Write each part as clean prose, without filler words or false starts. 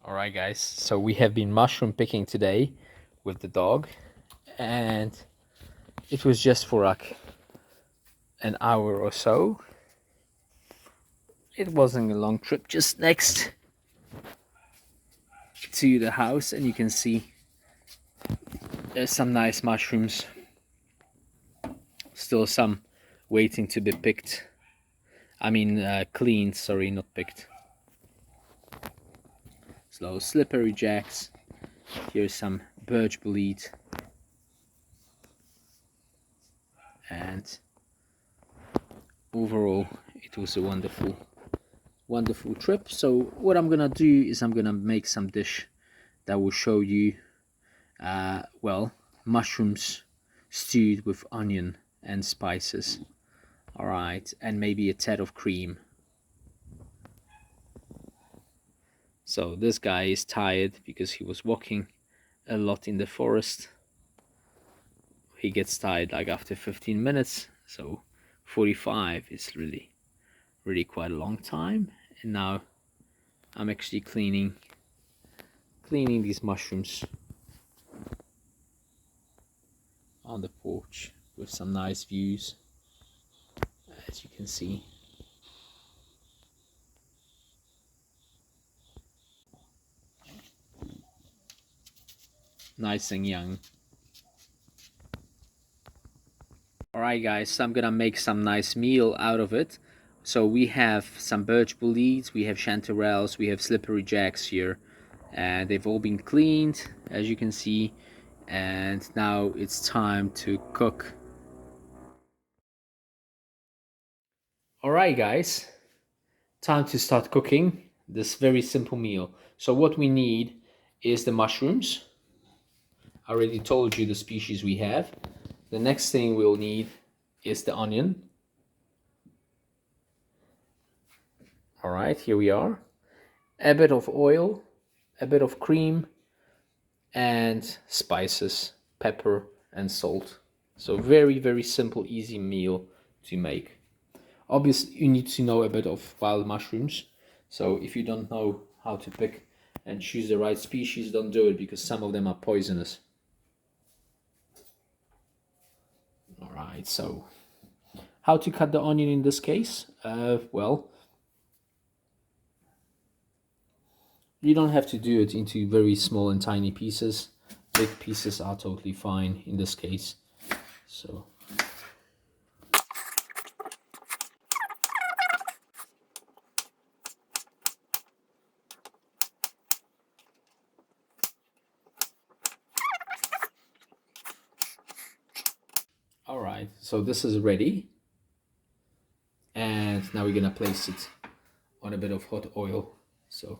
Alright guys, so we have been mushroom picking today with the dog, and it was just for like an hour or so. It wasn't a long trip, just next to the house, and you can see there's some nice mushrooms. Still some waiting to be picked. I mean cleaned, sorry, not picked. Slow slippery jacks. Here's some birch bleed. And overall it was a wonderful trip. So what I'm gonna do is I'm gonna make some dish that will show you well, mushrooms stewed with onion and spices. All right, and maybe a tad of cream. So this guy is tired because he was walking a lot in the forest. He gets tired like after 15 minutes, so 45 is really quite a long time. And now I'm actually cleaning these mushrooms on the porch with some nice views, as you can see. Nice and young. Alright guys, so I'm gonna make some nice meal out of it. So we have some birch bleeds, we have chanterelles, we have slippery jacks here, and they've all been cleaned, as you can see. And now it's time to cook. Alright guys, time to start cooking this very simple meal. So what we need is the mushrooms. I already told you the species we have. The next thing we'll need is the onion. All right, here we are. A bit of oil, a bit of cream, and spices, pepper and salt. So very simple, easy meal to make. Obviously, you need to know a bit of wild mushrooms. So if you don't know how to pick and choose the right species, don't do it, because some of them are poisonous. All right, so how to cut the onion in this case? Well, you don't have to do it into very small and tiny pieces. Big pieces are totally fine in this case. So all right, so this is ready, and now we're gonna place it on a bit of hot oil. So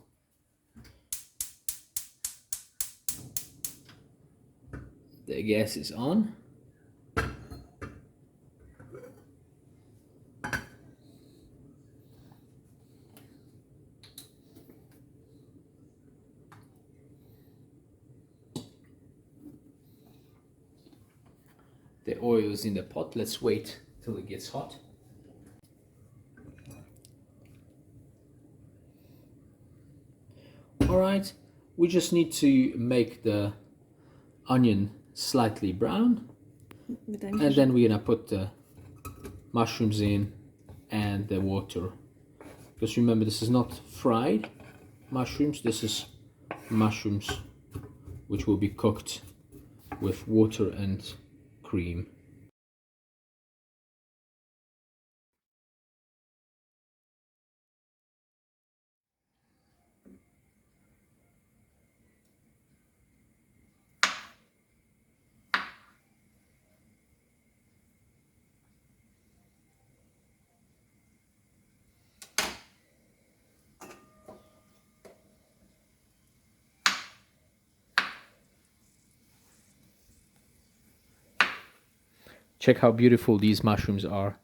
the gas is on. The oil is in the pot. Let's wait till it gets hot. All right, we just need to make the onion slightly brown, and then we're gonna put the mushrooms in and the water. Because remember, this is not fried mushrooms, this is mushrooms which will be cooked with water and cream. Check how beautiful these mushrooms are,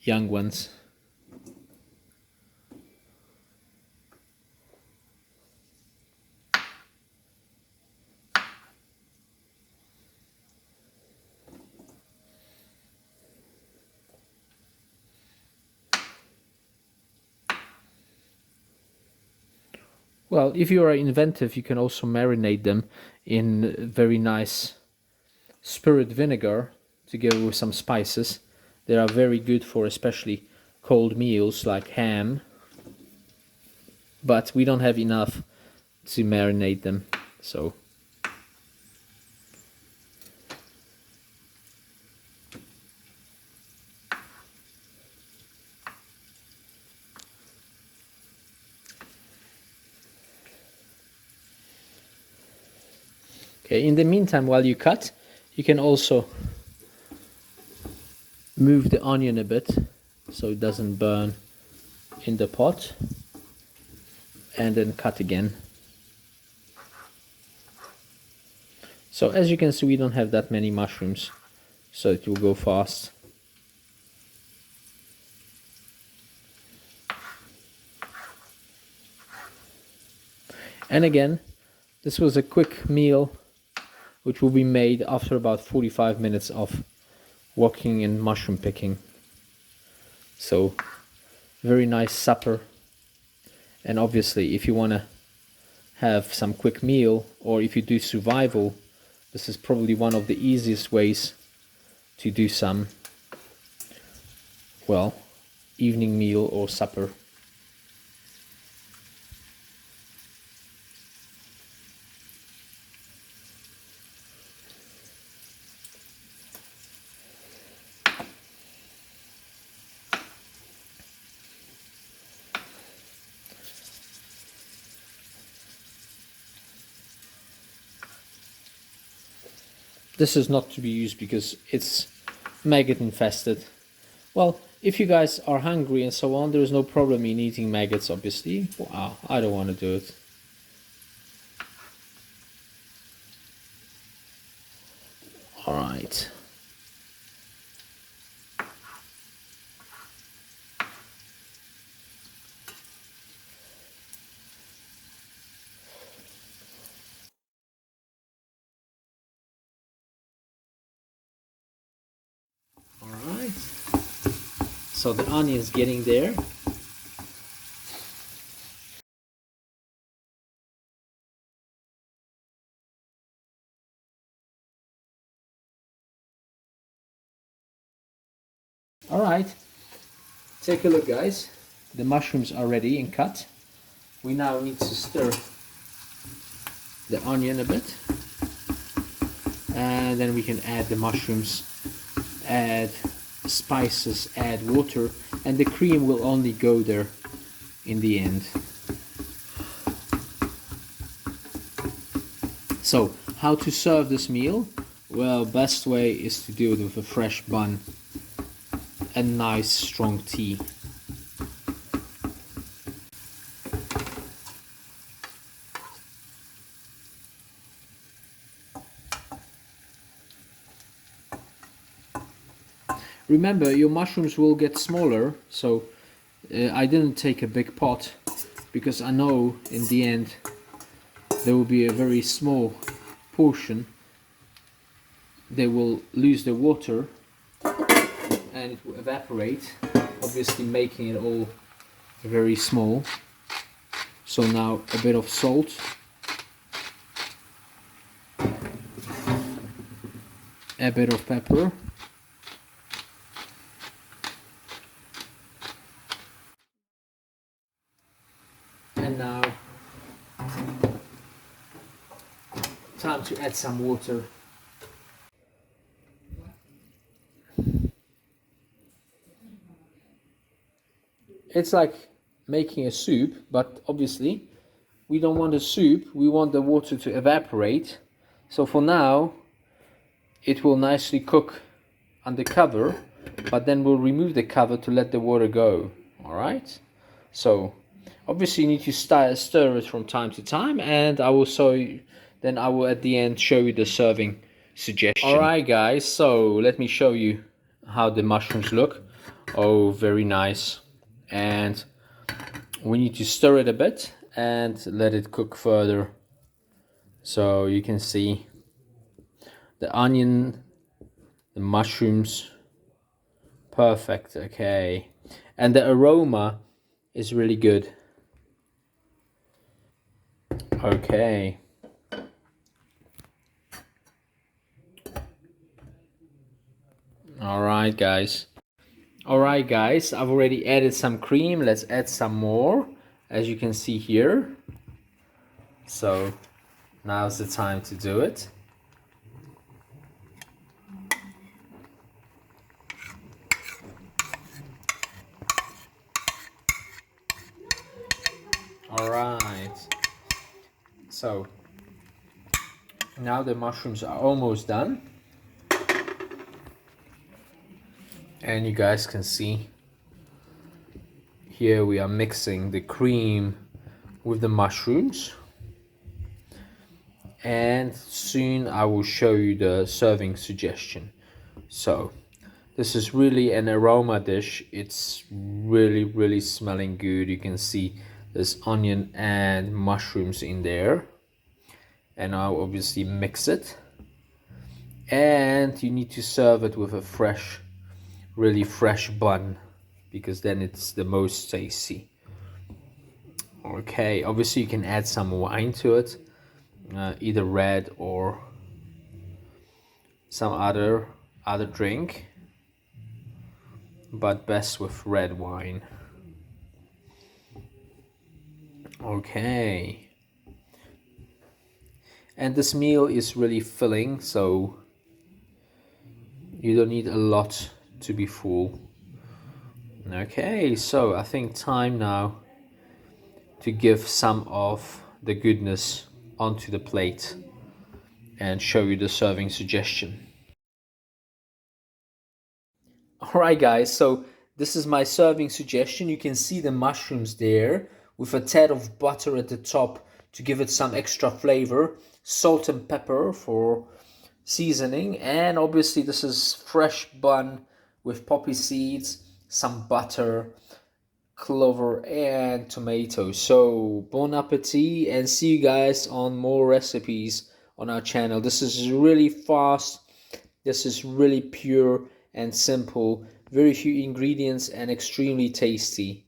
young ones. Well, if you are inventive, you can also marinate them in very nice spirit vinegar together with some spices. They are very good for especially cold meals like ham, but we don't have enough to marinate them, so okay. In the meantime, while you cut, you can also move the onion a bit so it doesn't burn in the pot, and then cut again. So as you can see, we don't have that many mushrooms, so it will go fast. And again, this was a quick meal which will be made after about 45 minutes of walking and mushroom picking. So very nice supper. And obviously, if you want to have some quick meal, or if you do survival, this is probably one of the easiest ways to do some, well, evening meal or supper. This is not to be used because it's maggot infested. Well, if you guys are hungry and so on, there is no problem in eating maggots, obviously. Wow, I don't want to do it. All right. All right. So the onion's getting there. All right. Take a look, guys. The mushrooms are ready and cut. We now need to stir the onion a bit, and then we can add the mushrooms, add spices, add water, and the cream will only go there in the end. So how to serve this meal? Well, best way is to do it with a fresh bun and nice strong tea. Remember, your mushrooms will get smaller, so I didn't take a big pot because I know in the end there will be a very small portion. They will lose the water and it will evaporate, obviously making it all very small. So now a bit of salt, a bit of pepper, and now time to add some water. It's like making a soup, but obviously we don't want a soup, we want the water to evaporate. So for now it will nicely cook under cover, but then we'll remove the cover to let the water go. Alright, so obviously you need to stir it from time to time, and I will show you, then I will at the end show you the serving suggestion. Alright guys, so let me show you how the mushrooms look. Oh, very nice. And we need to stir it a bit and let it cook further. So you can see the onion, the mushrooms, perfect. Okay, and the aroma is really good. Okay. Alright guys. Alright guys, I've already added some cream. Let's add some more, as you can see here. So now's the time to do it. Alright. So now the mushrooms are almost done. And you guys can see here we are mixing the cream with the mushrooms. And soon I will show you the serving suggestion. So this is really an aroma dish. It's really smelling good. You can see there's onion and mushrooms in there. And I'll obviously mix it. And you need to serve it with a fresh, really fresh bun, because then it's the most tasty. Okay, obviously you can add some wine to it, either red or some other drink, but best with red wine. Okay, and this meal is really filling, so you don't need a lot to be full. Okay, so I think time now to give some of the goodness onto the plate and show you the serving suggestion. Alright guys, so this is my serving suggestion. You can see the mushrooms there with a tad of butter at the top to give it some extra flavor, salt and pepper for seasoning, and obviously this is fresh bun with poppy seeds, some butter, clover and tomatoes. So bon appetit, and see you guys on more recipes on our channel. This is really fast, this is really pure and simple, very few ingredients and extremely tasty.